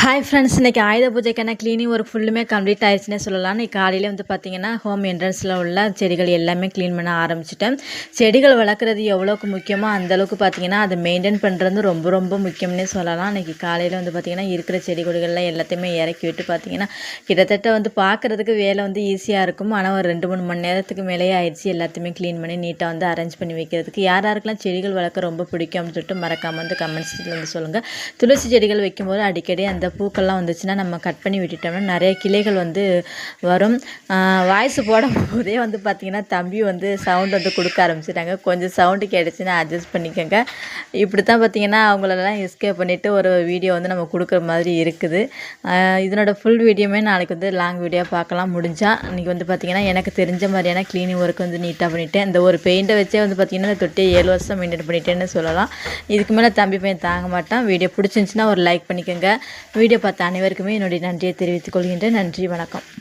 Hi friends, இன்றைக்கி ஆயுத பூஜைக்கான cleaning work ஃபுல்லுமே கம்ப்ளீட் ஆயிடுச்சுன்னே சொல்லலாம். இன்றைக்கி காலையில் வந்து பார்த்திங்கன்னா ஹோம் என்ட்ரன்ஸில் உள்ள செடிகள் எல்லாமே க்ளீன் பண்ண ஆரம்பிச்சிட்டேன். செடிகள் வளர்க்குறது எவ்வளோக்கு முக்கியமோ அந்தளவுக்கு பார்த்திங்கன்னா அதை மெயின்டைன் பண்ணுறது ரொம்ப ரொம்ப முக்கியம்னே சொல்லலாம். இன்றைக்கி காலையில் வந்து பார்த்திங்கன்னா இருக்கிற செடி கொடிகள்லாம் எல்லாத்தையுமே இறக்கி விட்டு பார்த்திங்கன்னா கிட்டத்தட்ட வந்து பார்க்குறதுக்கு வேலை வந்து ஈஸியாக இருக்கும். ஆனால் ஒரு 2-3 மணி நேரத்துக்கு மேலேயே ஆயிடுச்சு எல்லாத்தையுமே க்ளீன் பண்ணி நீட்டாக வந்து அரேஞ்ச் பண்ணி வைக்கிறதுக்கு. யாருக்கெல்லாம் செடிகள் வளர்க்க ரொம்ப பிடிக்கும் அப்படின்னு சொல்லிட்டு மறக்காமல் வந்து கமெண்ட்ஸில் வந்து சொல்லுங்கள். துளசி செடிகள் வைக்கும்போது அடிக்கடி அந்த பூக்கள்லாம் வந்துச்சுன்னா நம்ம கட் பண்ணி விட்டுட்டோம்னா நிறைய கிளைகள் வந்து வரும். வாய்ஸ் போடும்போதே வந்து பார்த்திங்கன்னா தம்பி வந்து சவுண்ட் வந்து கொடுக்க ஆரம்பிச்சிட்டாங்க. கொஞ்சம் சவுண்டு கேட்டுச்சுன்னா அட்ஜஸ்ட் பண்ணிக்கோங்க. இப்படி தான் பார்த்திங்கன்னா அவங்களெல்லாம் எஸ்கேப் பண்ணிவிட்டு ஒரு வீடியோ வந்து நம்ம கொடுக்குற மாதிரி இருக்குது. இதனோட ஃபுல் வீடியோமே நாளைக்கு வந்து லாங் வீடியோ பார்க்கலாம் முடிஞ்சால். இன்றைக்கி வந்து பார்த்திங்கன்னா எனக்கு தெரிஞ்ச மாதிரியான க்ளீனிங் ஒர்க் வந்து நீட்டாக பண்ணிவிட்டேன். இந்த ஒரு பெயிண்ட்டை வச்சே வந்து பார்த்திங்கன்னா இந்த தொட்டியை 7 வருஷம் மெயின்டைன் பண்ணிட்டேன்னு சொல்லலாம். இதுக்கு மேலே தம்பி பையன் தாங்க மாட்டான். வீடியோ பிடிச்சிருந்துச்சின்னா ஒரு லைக் பண்ணிக்கோங்க. வீடியோ பார்த்த அனைவருக்குமே என்னுடைய நன்றியை தெரிவித்துக் கொள்கின்றேன். நன்றி, வணக்கம்.